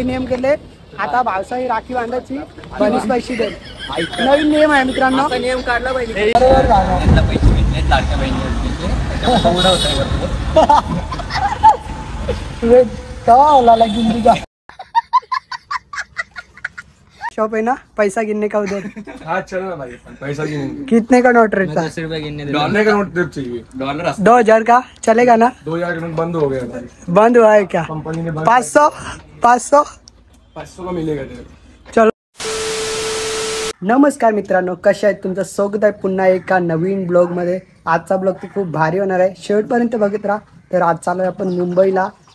नियम केले आता पावसाळी राखी बांधायची बनीस पैसे दे नवीन नियम आहे मित्रांनो नियम काढला पाहिजे शॉप है ना पैसा गिनने का उधर हाँ चलो ना भाई पैसा गिनेंगे कितने का नोट रहता है $10 का नोट सिर्फ चाहिए 2000 का चलेगा ना 2000 का नोट बंद हो गया भाई बंद हुआ है क्या कंपनी ने 500 500 का मिलेगा चलो नमस्कार मित्रांनो कशा आहेत तुमचं स्वागत आहे पुन्हा एका नवीन ब्लॉग मध्ये आजचा ब्लॉग तर खूप भारी होणार आहे शेवटपर्यंत बघत राहा तर आज चालू आहे आपण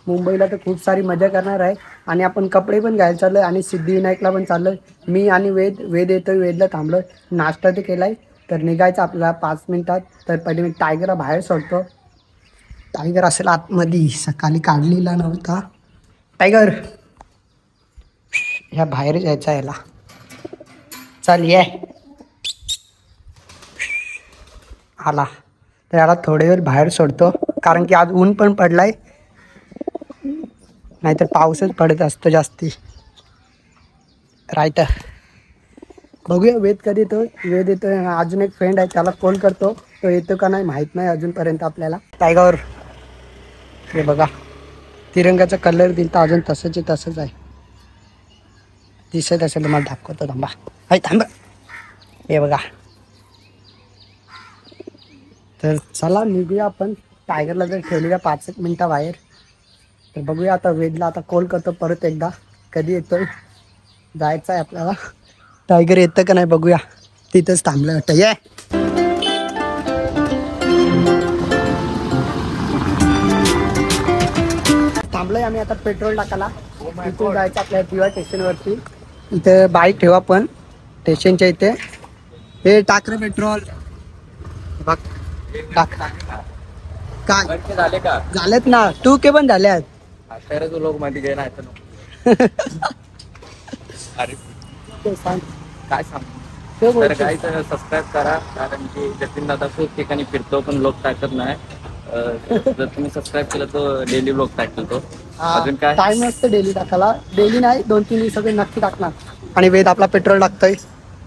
मुंबईला तर खूप सारी मजा करणार आहे आणि आपण कपडे पण घ्यायला चाललोय आणि सिद्धिविनायकला पण चाललोय मी आणि वेद येतोय वेदला थांबलोय नाश्ता ते केलाय तर निघायचं आपल्याला 5 मिनिटात तर पहिले मी टायगरला बाहेर सोडतो टायगर असेल आतमध्ये सकाळी काढलेला नव्हता टायगर ह्या बाहेर जायचं याला चल ये आला तर याला थोडे वेळ बाहेर सोडतो कारण की आज ऊन पण पडलाय नाहीतर पाऊसच पडत असतो जास्ती राईट बघूया वेद कधी येतो वेद येतो अजून एक फ्रेंड आहे त्याला कॉल करतो तो येतो का नाही माहीत नाही अजूनपर्यंत आपल्याला टायगर हे बघा तिरंगाचा कलर दिला अजून तसंच आहे दिसत असेल तुम्हाला दाखवतो थांबा थांबा हे बघा तर चला निघूया आपण टायगरला जर ठेवलेल्या 5 मिनिटं बाहेर तर बघूया आता वेदला आता कॉल करतो परत एकदा कधी येतोय जायचं आहे आपल्याला टायगर येतं का नाही बघूया तिथंच थांबलं वाटतं ये थांबलोय आम्ही आता पेट्रोल टाकायला इथून जायचं आपल्या दिवा स्टेशनवरती इथे बाईक ठेवा पण स्टेशनच्या इथे हे टाक रे पेट्रोल बघ टाक काय झाले का झालेत ना तू के पण झाल्यात तू लोक मध्ये गेला ते सांग काय सांगतो तर काय तर सबस्क्राईब करा कारण की जतीन दादा खूप ठिकाणी फिरतो पण लोक टाकत नाही जर तुम्ही सबस्क्राईब केलं तर डेली ब्लॉग टाकतो तो अजून काय टाइम नसतं डेली टाकायला डेली नाही 2-3 दिवसात नक्की टाकणार आणि वेद आपला पेट्रोल टाकतोय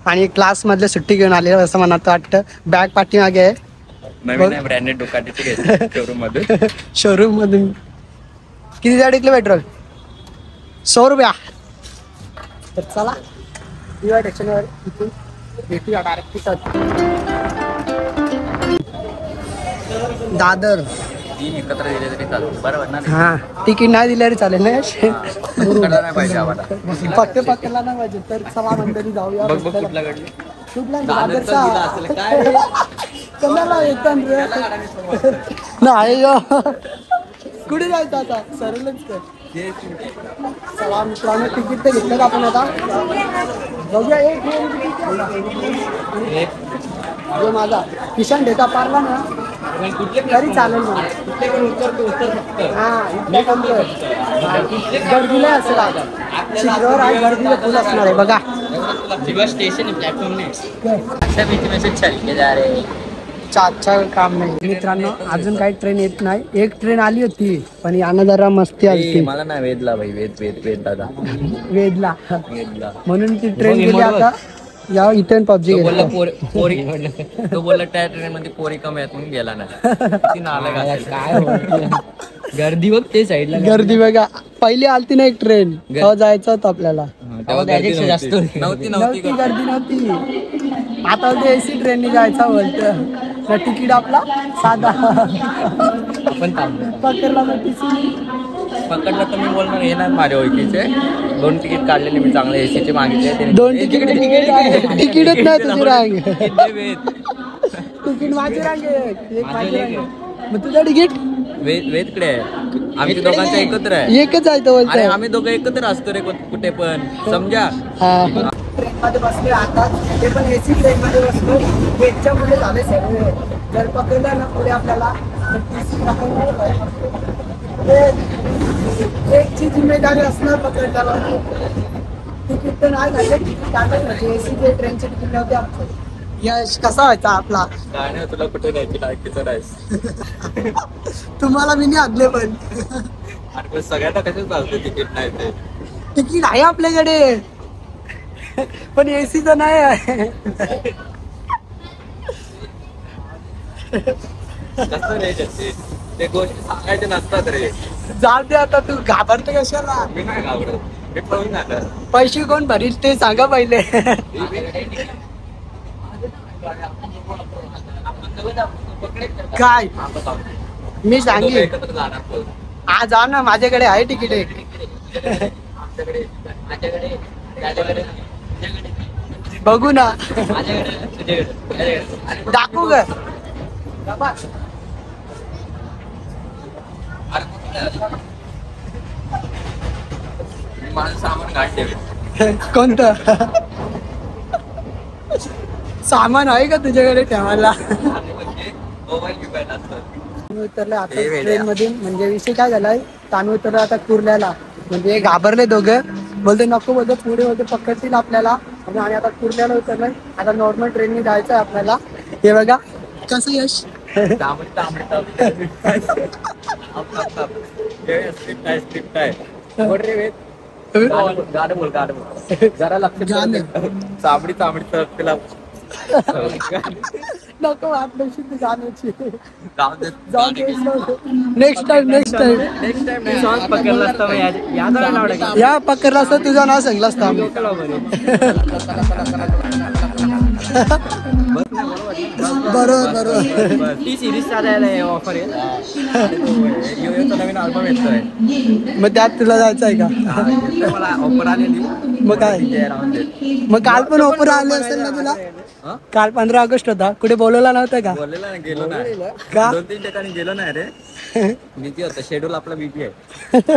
आणि क्लास मधले सुट्टी घेऊन आले असं मनात वाटतं बॅग पाठीमागे आहे नवीन ब्रँडेड डुकाटीची शोरूम मधून किती द्या टिकलं पेट्रोल 100 रुपया तर चला दिवा स्टेशनवर इथून भेटूया डायरेक्ट दादर एकत्र दिले तरी चालतं बरोबर ना हा तिकीट नाही दिल्या चालेल ना नाही पाहिजे आम्हाला पकडला नाही पाहिजे तर चला मंडळी जाऊया कुठला घडली कुठला दादरचा कोणाला येतं नाही कुठे जायचं आता सरळच कर चला मित्रांनो तिकीट तर घेतलं आपण आता बघूया जो माझा किशन डेटा पारला ना तरी चालेल हा गर्दीला असेल आता शिखरावर आहे गर्दीला फुल असणार आहे बघा स्टेशन प्लॅटफॉर्म नाही अच्छा काम नाही मित्रांनो अजून काही ट्रेन येत नाही एक ट्रेन आली होती पण यानं जरा मस्ती आली मला नाही वेदला भाई वेद दादा वेदला म्हणून ती ट्रेन गेली आता या इथून पबजी तो बोलला त्या ट्रेन मध्ये पोरी कमी आहेत म्हणून गेला नाही काय गर्दी बघ ते साईडला गर्दी बघा पहिली आलती ना एक ट्रेन तेव्हा जायचं होतं आपल्याला जास्त नव्हती गर्दी नव्हती आता ते एसी ट्रेनने जायचं बोलतं तिकीट आपला साधा पकडला पकडला तर मी बोलणार हे नाही माझ्या ओळखीचे 2 तिकीट काढलेले मी चांगले एसीचे मागितले 2 तिकीटच नाही तुझी रांग तिकीट माझी रांग मग तुझं तिकीट वेदकडे आहे आमच्या दोघांचं एकत्र आहे एकच आहे तो बोलतोय आम्ही दोघं एकत्र असतो रे कुठे पण समजा ट्रेन मध्ये बसले आता ते पण एसी ट्रेन मध्ये बसलो वेदच्या मुले झाले सगळे जर पकडलं ना पुढे आपल्याला एकची जिम्मेदारी असणार पकडल्याला तिकीट तर नाही झाले तिकीट काढत म्हणजे एसी ट्रेनचे तिकीट नव्हते आमचं यश कसा व्हायचा आपला? गाण्या तुला कुठे द्यायची लायकीचं नाहीस. तुम्हाला मी नाही आदले पण आणि पण सगळ्यांना कशाच चालते तिकीट नाही ते. तिकीट आहे आपल्याकडे पण एसी तर नाही आहे. कसं रे जसे ते गोष्टी सांगायचे नसतात रे. जाऊ दे आता, तू घाबरते कशाला? मी नाही घाबरत, मी पळून झालं. पैसे कोण भरील ते सांगा पहिले. काय मी सांगेन एकत्र जाणार पण. हा जा ना, माझ्याकडे आहे तिकीट एक. आमच्याकडे माझ्याकडे त्याच्याकडे बघू ना, माझ्याकडे तुझ्याकडे दाखवू ग. मी माझं सामान गाठ ठेवेल. कोणतं सामान आहे का तुझ्याकडे ठेवायला? मोबाईल घेऊन असतात. तानू उतरले आता ट्रेन मधून. म्हणजे विषय काय झालाय, तानू उतरला आता कुर्ल्याला. म्हणजे घाबरले दोघं, बोलते नको, बोलते पुढे बोलते पकडतील आपल्याला. आणि आता कुर्ल्याला उतरलोय. आता नॉर्मल ट्रेनने जायचंय आपल्याला. हे बघा कसं यश. स्क्रिप्ट आहे. बोल रे वेद. गाणं बोल. जरा लक्ष चामडी तिला नको वाटलं जाण्याची. जाऊ दे. नेक्स्ट टाइम सॉन्ग पकडला असता या पकडला असता तुझं नाव सांगलं असतं. बरोबर. ती सिरीज ऑफर आहे. नवीन अल्बम येतोय. मग त्यात तुला जायचं आहे का? मला ऑफर आलेली. मग काय, मग काल पण ऑफर आले असेल ना तुला? काल 15 ऑगस्ट होता, कुठे बोलवला नव्हतं का? बोललेला ना, गेलो नाही का? 2-3 ठिकाणी गेलो नाही रे. बिझी होतं, शेड्यूल आपला बिझी आहे.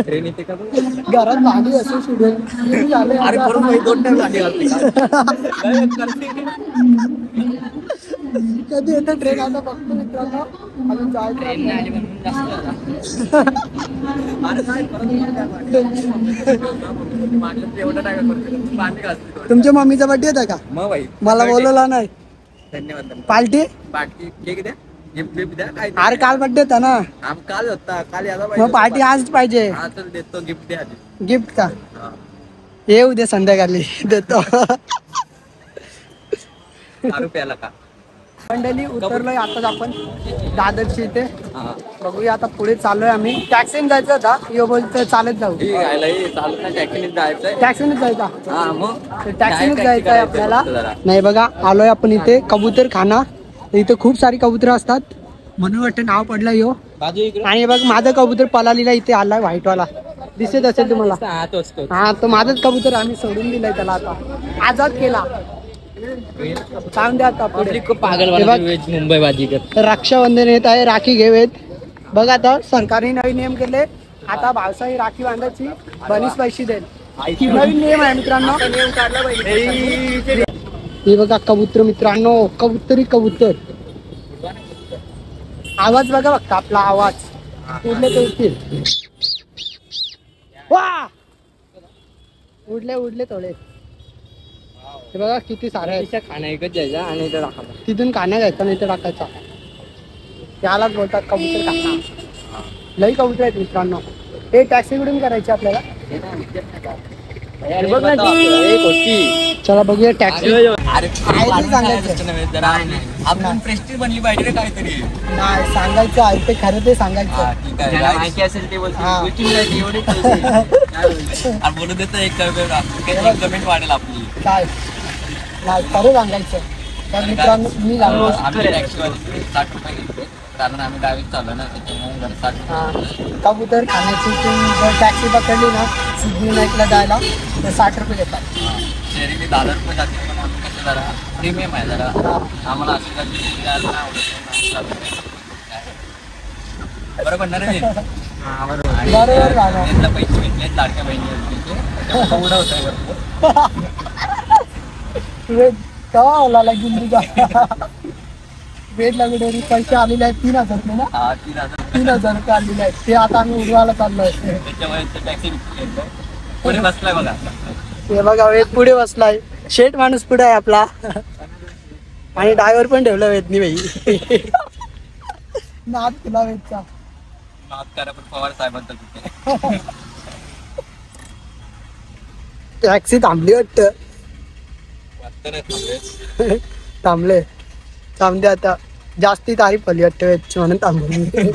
ट्रेन येते का घरात भांडी असं शेड्यूल झाले. अरे बरोबर 2 टाइम झाली होती. कधी येतं ट्रेन आता बघतो मित्रांनो. अजून जायचं. तुमच्या मम्मीचा बर्थडे होता का? मग भाई मला बोलवला नाही. धन्यवाद. पार्टी पार्टी केक द्या, गिफ्ट द्या. काय अरे काल बर्थडे होता ना, काल होता, काल यायला मग पार्टी आज पाहिजे. हा चल देतो, गिफ्ट द्या आधी. गिफ्ट का? हा. येऊ दे संध्याकाळी देतो. दारू प्यायला का? मंडळी उतरलोय आताच आपण दादरची इथे. हा. बघूया आता पुढे चाललोय आम्ही. टॅक्सीने जायचं होता, यो बोलतो चालत जाऊ. ठीक आहे, चालत नाही, टॅक्सीने जायचंय. टॅक्सीनेच जायचा. हा मग टॅक्सीनेच जायचं आहे आपल्याला. जरा. नाही बघा, आलोय आपण इथे कबूतर खाना. इथे खूप सारी कबूतर असतात, म्हणून वाटतं नाव पडलं यो. आणि बघ माझं कबूतर पलालीला इथे आलाय, व्हाईटवाला दिसत असेल तुम्हाला. हा, तो माझाच कबूतर, आम्ही सोडून दिलाय त्याला, आता आजाद केला. सांग द्या आता पुढे. मुंबई बाजीगर. रक्षाबंधन येत आहे, राखी घेऊयात. बघ आता सरकारने नवीन नियम केले, आता भावसाई राखी बांधायची बनीस पैसे देईल. नवीन नियम आहे मित्रांनो. नियम काढला पाहिजे. हे बघा कबूतर मित्रांनो, कबूतर. आवाज बघा फक्त, आपला आवाज उडले तर उडतील. वा उडले थोडे. हे बघा किती सारे आहेत. खाना एकच जायचा आणि इथे टाकायचा. तिथून कान्या घ्यायचा नाही तर टाकायचा. त्यालाच बोलतात कबूतर कान्हा. लई कबूतर आहेत मित्रांनो. हे टॅक्सी कुठून करायची आपल्याला? चला बघूया टॅक्सी. आपण प्रेस्टीज बनली पाहिजे रे काहीतरी. नाही सांगायचं आहे ते खरं, ते सांगायचं. माहिती असेल ते बोलू देत. एक कमेंट वाढेल आपली. काय नाही खरं सांगायचं. तर मित्रांनो मी सांगू, आम्ही टॅक्सीवाले 60 रुपये घेतले, कारण आम्ही गावी चाललो ना, त्याच्यामुळे 60 कबूतर खाण्याची जर टॅक्सी पकडली ना सिद्धिविनायकला जायला तर 60 रुपये घेतात. शेअरिंग 10 रुपये जाते, पण आम्ही कसं जरा प्रीमियम आहे जरा. आम्हाला असं जायला नाही आवडत. बरोबर ना रे? बरोबर झालं. पैसे भेटले लाडक्या बहिणी होतं. वेदला कुठे पैसे आलेले आहेत 3,000 रुपये ना. 3,000 रुपये आलेले आहेत, ते आता आम्ही उडवायला चाललोय. पुढे बसलाय बघा. हे बघा वेद पुढे बसलाय, शेठ माणूस पुढे आहे आपला. आणि ड्रायव्हर पण ठेवला वेदनी भाई. नाद तुला वेदचा. नाद करा पण पवार साहेबांचा तिथे. टॅक्सी थांबली वाटतं. वाटतं नाही थांबलेच. थांबले. थांबते आता. जास्ती तारीफ आली वाटतं वेदची म्हणून थांबली.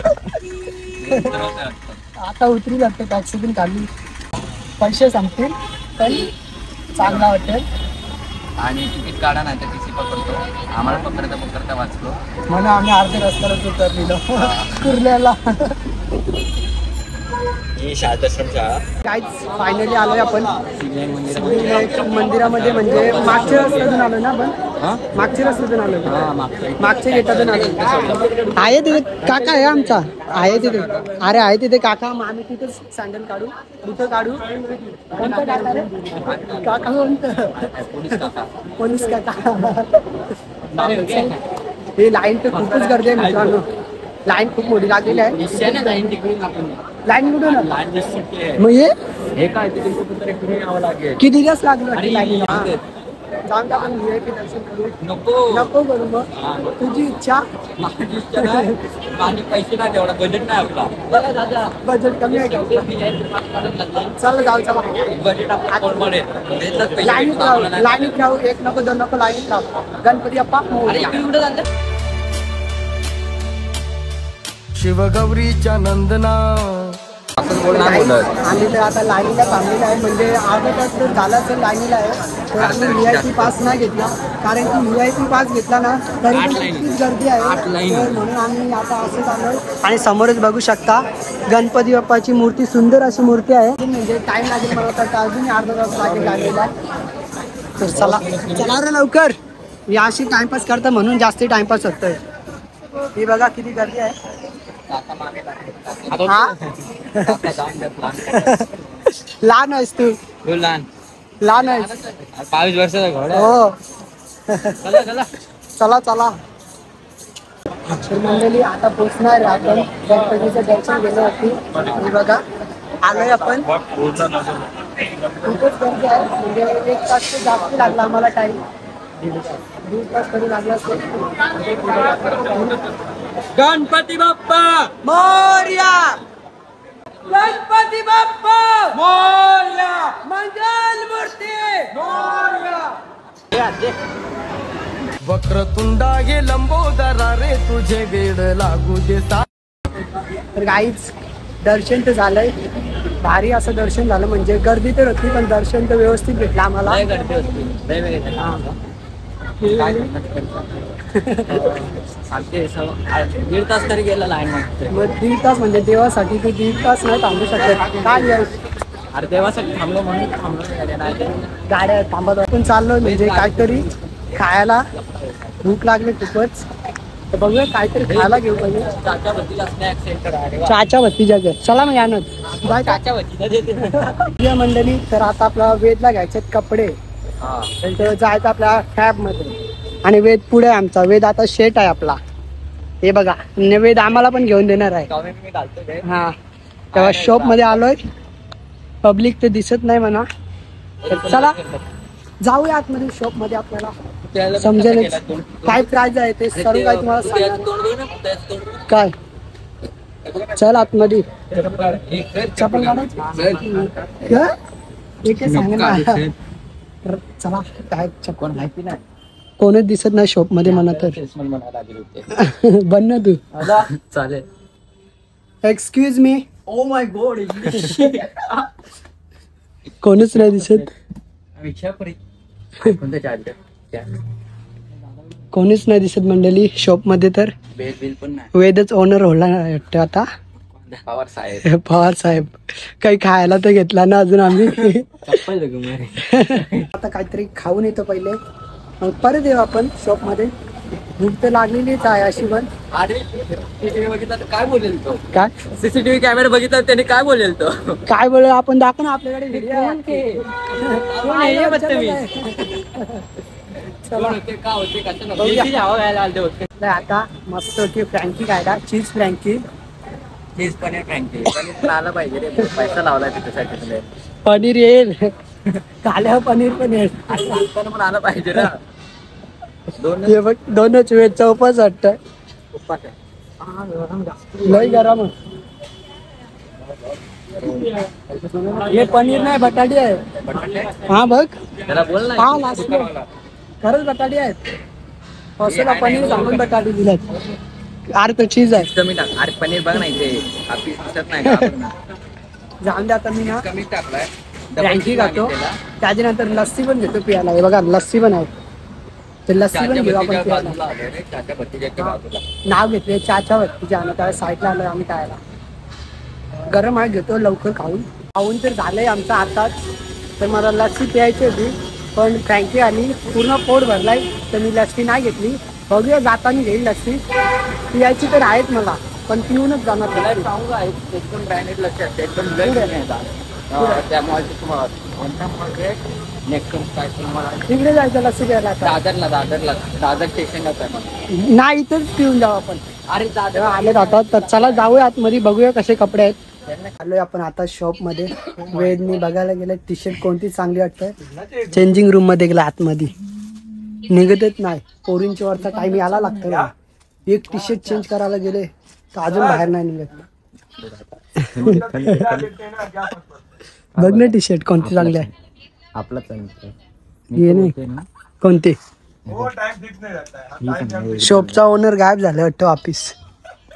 आता उतरी जातं टॅक्सीतून खाली. पैसे संपतील पण चांगला वाटेल. आणि तिकीट काढा नाही तर टीसी पकडतो. आम्हाला पकडता वाचलो म्हणून आम्ही अर्ध्या रस्त्यालाच उतरलेलो कुर्ल्याला. ही शाळा काहीच फायनली आलोय आपण सिद्धिविनायक मंदिरामध्ये. म्हणजे मागच्या रस्त्यातून आलो ना आपण. मागच्या रस्त्यातून आलो. मागच्या गेटातून आलो. आहे तिथे काका आहे आमचा. आहे तिथे. अरे आहे तिथे काका. मग आम्ही तिथेच सँडल काढू. तिथं काढू. कोणतं काका रे? काका कोणतं? पोलीस काका. हे लाईन तर खूपच गर्दी आहे मित्रांनो. लाईन खूप मोठी लागलेली आहे. लाईन कुठून मग हे काय तिथे कुठेतरी फिरून यावं लागेल. किती दिवस लागलो लाईनीला. जाऊन आपण VIP दर्शन करू. नको करू मग. तुझी इच्छा. आणि पैसे नाही तेवढा बजेट नाही आपला. बजेट कमी आहे का? चल जाऊ चला. बजेट आपलं लाईनीत राहू. एक नको दोन नको लाईनीत राहू. गणपती बाप्पा मोरया. शिवगौरीच्या नंदना. आम्ही तर आता लाईनीला थांबलेला आहे. म्हणजे अर्धा तास तर झाला असेल लाईनीला आहे. तर आम्ही VIP पास नाही घेतला. कारण की VIP पास घेतला ना तरी पण खूप गर्दी आहे. तर म्हणून आम्ही आता असं झालं. आणि समोरच बघू शकता गणपती बाप्पाची मूर्ती. सुंदर अशी मूर्ती आहे. म्हणजे टाइम लागेल मला वाटतं अजून अर्धा तास लागेल लागलेला आहे. तर चला रे लवकर. मी अशी टाइमपास करता म्हणून जास्ती टाइमपास होतोय. ही बघा किती गर्दी आहे. लहान आहेस तू. लहान आहेस. 22 वर्षाचा घोडा. हो. चला चला. तर मंडळी आता पोचणार आहे आपण. गणपतीचं दर्शन गेलं होती. आणि बघा आलोय आपण. खूपच गर्दी आहे. म्हणजे 1 तास तर जास्त लागला आम्हाला टाइम. 1.5 तास तरी लागला असेल. गणपती बाप्पा मोरया. गणपती बाप्पा मोरया. मंगल मूर्ती मोरया. वक्रतुंडा हे लंबोदरा रे तुझे वेड लागू दे. तर काहीच दर्शन तर झालंय. भारी असं दर्शन झालं. म्हणजे गर्दी तर होती पण दर्शन तर व्यवस्थित भेटलं आम्हाला. दीड तास तरी गेला लाईन मध्ये. मग 1.5 तास म्हणजे देवासाठी तू 1.5 तास नाही थांबू शकत. काय अरे देवासाठी थांबलो म्हणून थांबलो. गाड्या थांबत आपण चाललोय. म्हणजे काहीतरी खायला भूक लागली खूपच. तर बघूया काहीतरी खायला घेऊ पाहिजे. चहाच्या भत्तीच्या घर. चला मग यानच बाय. चहाच्या मंडळी. तर आता आपला वेदला घ्यायचे कपडे. तर जायचं आपल्या फॅब मध्ये. आणि वेद पुढे आमचा. वेद आता शेट आहे आपला. हे बघा वेद आम्हाला पण घेऊन देणार आहे. हा तेव्हा शॉप मध्ये आलोय. पब्लिक तर दिसत नाही म्हणा. चला जाऊया आतमध्ये शॉप मध्ये. आपल्याला समजेल काय प्राइस आहे ते सर्व काही तुम्हाला सांगणार. काय चल आतमध्ये. चप्पल सांग ना. चला काय चप्पल माहिती नाही. कोणच दिसत नाही शॉप मध्ये म्हणा. तर बन ना तू. चालेल. Excuse me. Oh my God. कोणच नाही दिसत. कोणीच नाही दिसत मंडळी शॉप मध्ये. तर बिल पण नाही. वेदच ओनर होला वाटतं आता. पवार साहेब. पवार साहेब. काही खायला तर घेतला ना अजून आम्ही. आता काहीतरी खाऊन येतो पहिले. मग परत येऊ आपण शॉप मध्ये. भूक तर लागलेलीच आहे अशी पण. अरे सीसीटीव्ही बघितला तर काय बोलेल तो. काय सीसीटीव्ही कॅमेरा बघितला त्याने काय बोलेल तो. काय बोल आपण दाखव ना आपल्याकडे व्हिडिओ आहे. आता मस्त होती फ्रँकी खायला. चीज फ्रँकी. चीज पनीर फ्रँकी. पनीर आला पाहिजे रे. पैसा लावलाय त्याच्यासाठी. पनीर येईल. काल्या पनीर पण येईल. पण आलं पाहिजे ना. दोन हे बघ दोनच वेळचा उपास वाटतं. उपवास आहे. लय गरम आहे. हे पनीर नाही बटाटे आहे. बटाटे हा बघ त्याला बोल ना. हा लास्ट खरंच बटाटे आहेत. फसला पनीर सांगून बटाटे दिलेत. अर्ध चीज आहे. कमी टाक. अरे पनीर बघ नाही ते आपीस दिसत नाही का? जाऊन द्या आता मी ना कमी टाकलाय. फ्रँकी खातो. त्याच्यानंतर लस्सी पण घेतो प्यायला. हे बघा लस्सी पण आहे. ते लस्सी पण घेऊ आपण प्यायला. नाव घेतले चाच्या भट्टीच्या आणि त्या साईडला आलोय आम्ही खायला. गरम आहे घेतो लवकर खाऊन तर झालंय आमचं आताच. तर मला लस्सी प्यायची होती पण फ्रँकी आली पूर्ण पोट भरलाय तर मी लस्सी नाही घेतली. बघूया जाताना घेईल लस्सी. प्यायची तर आहेच मला पण पिऊनच जाणार. सांगू का एकदम ब्रँडेड लक्ष असते एकदम त्या मॉलचे तुम्हाला नेक्स्ट काय तुम्हाला तिकडे जायचं लस्सी प्यायला आता. दादर स्टेशनला नाही इथंच पिऊन जाऊ आपण. अरे दादर आले जातात तर चला जाऊया आतमध्ये बघूया कसे कपडे आहेत. आलोय आपण आता शॉप मध्ये. वेदनी बघायला गेलं टी शर्ट कोणती चांगली वाटतं. चेंजिंग रूम मध्ये गेला आतमध्ये निघतच नाही. पोरींच्या वरचा टाइम यायला लागतो ना. एक टी शर्ट चेंज करायला गेले तर अजून बाहेर नाही निघत. बघ ना टी शर्ट कोणती चांगली आहे. आपलाच हे नाही कोणती. शॉपचा ओनर गायब झाला वाटतं ऑफिस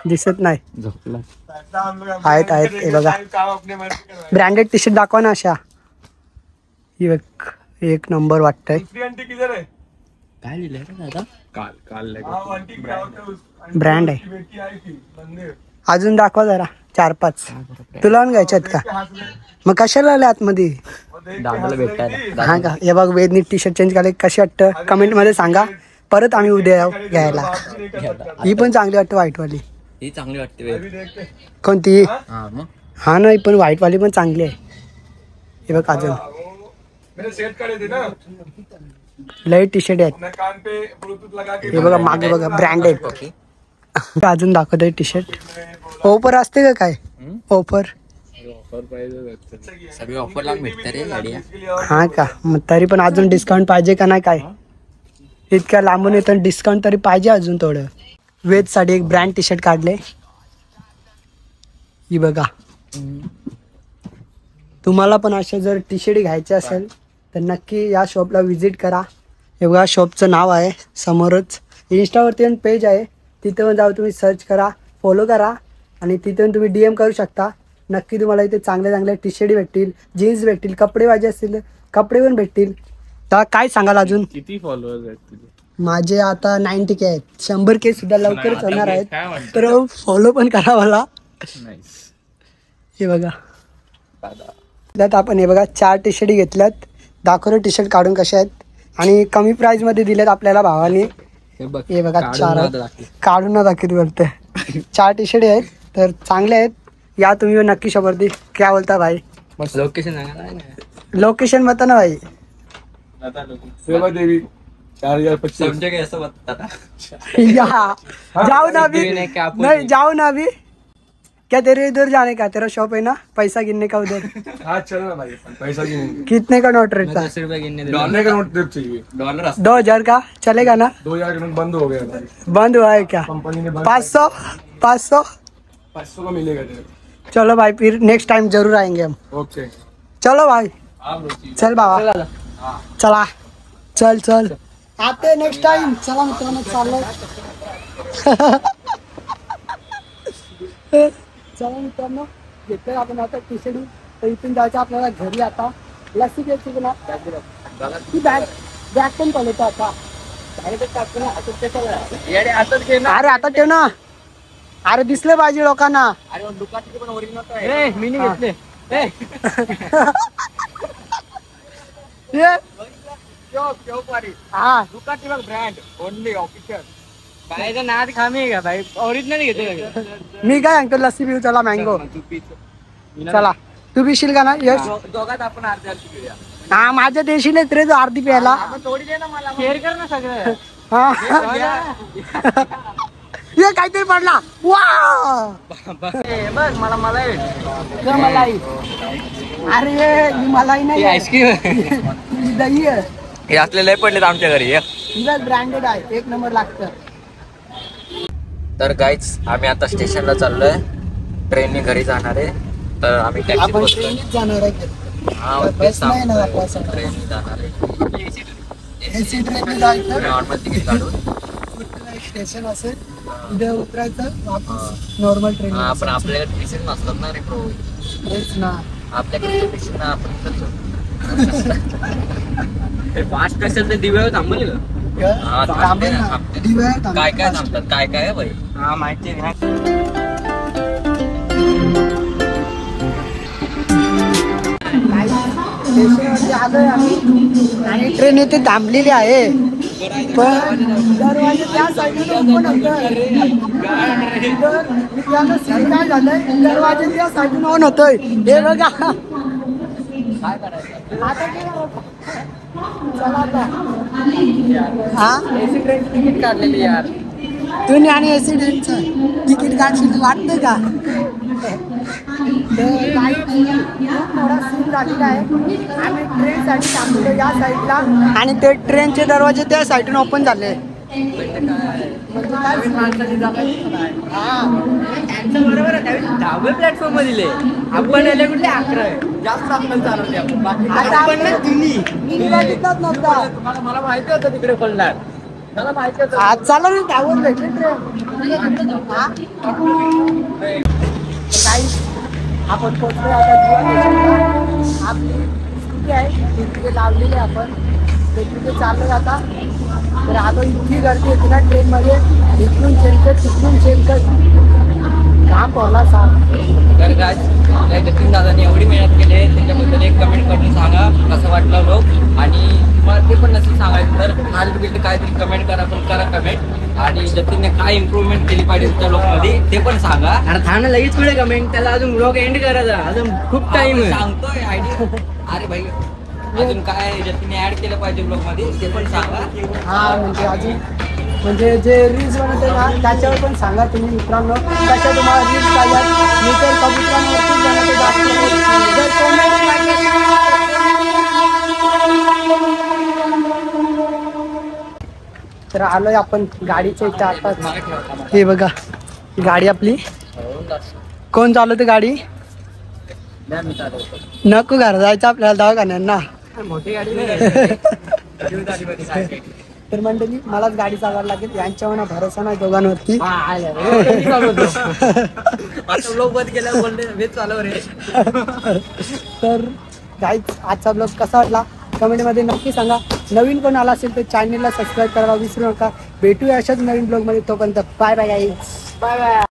दिसत नाही. झोपला आहेत हे बघा ब्रँडेड टी शर्ट दाखवा ना अशा. ही बघ एक नंबर वाटतंय. काय लिहिलंय रे दादा. काल ब्रँड आहे. अजून दाखवा जरा 4-5. तुला पण घ्यायच्यात का मग कशाला आले आतमध्ये. दादाला भेटायला. हा का. हे बघ वेदनी टी शर्ट चेंज केले कशी वाटतं कमेंट मध्ये सांगा. परत आम्ही उद्या येऊ घ्यायला. ही पण चांगली वाटतं व्हाईटवाली. ही चांगली वाटते. कोणती. हा मग हा नाही पण व्हाईटवाली पण चांगली आहे. हे बघ अजून लय टी शर्ट आहेत. हे बघा मागे बघा ब्रँडेड. अजून दाखवतोय टी शर्ट. ऑफर असते का काय ऑफर. सगळे ऑफर लावून भेटते रे गाड्या. हा का मग तरी पण अजून डिस्काउंट पाहिजे का नाही काय. इतक्या लांबून येतो डिस्काउंट तरी पाहिजे अजून थोडं. वेद साठी एक ब्रँड टी शर्ट काढले. ही बघा. तुम्हाला पण असे जर टी शर्ट घ्यायचे असेल तर नक्की या शॉपला व्हिजिट करा. हे बघा शॉपचं नाव आहे समोरच. इंस्टावरती पण पेज आहे तिथे पण जाऊ तुम्ही सर्च करा फॉलो करा आणि तिथे तुम्ही DM करू शकता. नक्की तुम्हाला इथे चांगले टी शर्ट भेटतील जीन्स भेटतील कपडे पाहिजे असतील कपडे पण भेटतील. तर काय सांगाल अजून. किती फॉलोअर्स आहेत तुझे. माझे आता 90K आहेत. 100K सुद्धा लवकरच होणार आहेत तर फॉलो पण करा मला. हे बघा त्यात आपण हे बघा 4 टी शर्ट घेतल्यात. दाखवले टी शर्ट काढून कसे आहेत आणि कमी प्राइस मध्ये दिलेत आपल्याला भावाने. हे बघा 4 काढून ना दाखवत बोलते. 4 टी शर्ट आहेत तर चांगले आहेत. या तुम्ही नक्की शॉपवरती. क्या बोलता भाई. लोकेशन बता ना भाई. सेवा देवी 4025 या जाओ ना अभी. नहीं जाओ ना अभी. क्या तेरे इधर जाने का तेरा शॉप है ना पैसा गिनने का उधर. हाँ चलो ना भाई पैसा की नहीं. कितने का नोट रहता है. $10 का नोट चाहिए. 2000 का चलेगा ना. 2000 का नोट बंद हो गया भाई. बंद हुआ है क्या. कंपनी ने 500 500 500 का मिलेगा तेरे. चलो भाई फिर नेक्स्ट टाइम जरूर आएंगे हम. ओके. चलो भाई चल बाबा चला चल आते नेक्स्ट टाइम. चला मित्रांनो चाललो. चला मित्रांनो घेतोय आपण आता टी शर्ट. तर इथून जायचं आपल्याला घरी. आता लस्सी घ्यायची ना ती बॅग पण चालवतो आता. अरे आता ठेव ना. अरे दिसले पाहिजे लोकांना. मी नाही घेतले. हा दुकाटी बघ ब्रँड ओनली ऑफिशियल. बाहेरचं नाद खामी का भाई ओरिजिनल घेते. मी काय सांगतो लस्सी पिऊ. चला मँगो. चला तू पिशील का ना यश. दोघात आपण अर्ध्या घेऊया. हा माझ्या देशीलच रे तू अर्धी प्यायला. थोडी दे ना मला. शेअर कर ना सगळं. हा ये काहीतरी पडला. वा बघ मला मलाई. अरे ही मलाई नाही आईस्क्रीम ही दही आहे. हे असले लय पडलेत आमच्या घरी. ब्रँडेड आहे, एक नंबर लागतं. तर गाईज आम्ही आता स्टेशनला चाललोय, ट्रेनने घरी जाणार आहे. तर आम्ही टॅक्सी आपण बसलोय. ट्रेननीच जाणार आहे. हा, बस नाही ना आपल्यासाठी. ट्रेनने जाणार आहे. एसी ट्रेनने जायचं, नॉर्मल तिकीट काढून. स्टेशन असेल तिथे उतरायचं, वापस नॉर्मल ट्रेन. हा, पण आपल्याकडे टिकीट नसतात ना रे ब्रो. तेच ना. आपल्याकडे टिकीट ना, आपण फास्ट असेल तर दिव्यावर थांबेल का? हा, थांबते ना, थांबते. काय काय थांबतात, काय काय आहे भाई? हा, माहिती आहे. स्टेशनवरती आलोय आम्ही आणि ट्रेन इथे थांबलेली आहे, पण दरवाजे त्या साईडला ओपन होतोय. तर मित्रांनो सीन काय झालंय, दरवाजे त्या साईडून ऑन होतोय. हे बघा, आता काय होतं? चला आता. हा, एसी ट्रेन तिकीट काढलेली यार. तुम्ही आणि एसी ट्रेनचं तिकीट काढशील वाटतं का? तर काही खूप मोठा सीन झालेला आहे. आम्ही ट्रेनसाठी थांबलो या साईडला आणि ते ट्रेनचे दरवाजे त्या साईडून ओपन झाले. बरोबर आहे, त्यावेळी 10वे प्लॅटफॉर्म वर दिले. आपण याला कुठले 11 आहे, जास्त आपण चालवते आपण. बाकी आता आपण ना तिन्ही. मी बघितलंच नव्हता. मला माहिती होतं तिकडे पडणार. मला माहिती होतं. आज चालू ना त्यावर भेटली ट्रेन. काही आपण पोहोचलो आता दिवा स्टेशनला. आपली स्कूटी आहे ती तिथे लावलेली आहे, आपण ते तिथे चाललो आता. तर आता इतकी गर्दी होती ना ट्रेनमध्ये, इकडून शेलकट तिकडून शेलकट, काम पडला सांग. तर काय जतीन दादांनी एवढी मेहनत केली आहे, त्याच्याबद्दल एक कमेंट करून सांगा कसं वाटलं लोक. आणि मला ते पण नसेल सांगायचं तर खाली बिल्ड काहीतरी कमेंट करा, पण करा कमेंट. आणि जतीनने काय इम्प्रूव्हमेंट केली पाहिजे त्या लोकमध्ये ते पण सांगा. अरे थांब ना, लगेच पुढे कमेंट, त्याला अजून ब्लॉग एंड करायचा, अजून खूप टाइम आहे. सांगतोय आयडिया. अरे भाई अजून काय जतीनने ऍड केलं पाहिजे ब्लॉग मध्ये ते पण सांगा. हा, म्हणजे अजून म्हणजे जे रील्स बनवते ना त्याच्यावर पण सांगा तुम्ही मित्रांनो, कशा तुम्हाला रील्स पाहिजे. मी तर कबुतरांवरतीच बनवते जास्त. जर comment पाहिजे तर आलोय आपण गाडीच्या इथे आता. हे बघा गाडी आपली. कोण चालवते गाडी? नको घर जायचं आपल्याला दवाखान्यांना. मोठी गाडी तर मंडळी मलाच गाडी चालवायला लागेल, यांच्यावर ना भरोसा नाही दोघांवरती. ब्लॉग बंद केल्यावर बोलले वेच चालव रे. तर गाईज आजचा ब्लॉग कसा वाटला कमेंटमध्ये नक्की सांगा. नवीन कोण आला असेल तर चॅनलला सबस्क्राईब करायला विसरू नका. भेटूया अशाच नवीन ब्लॉगमध्ये. तोपर्यंत bye bye guys. Bye bye.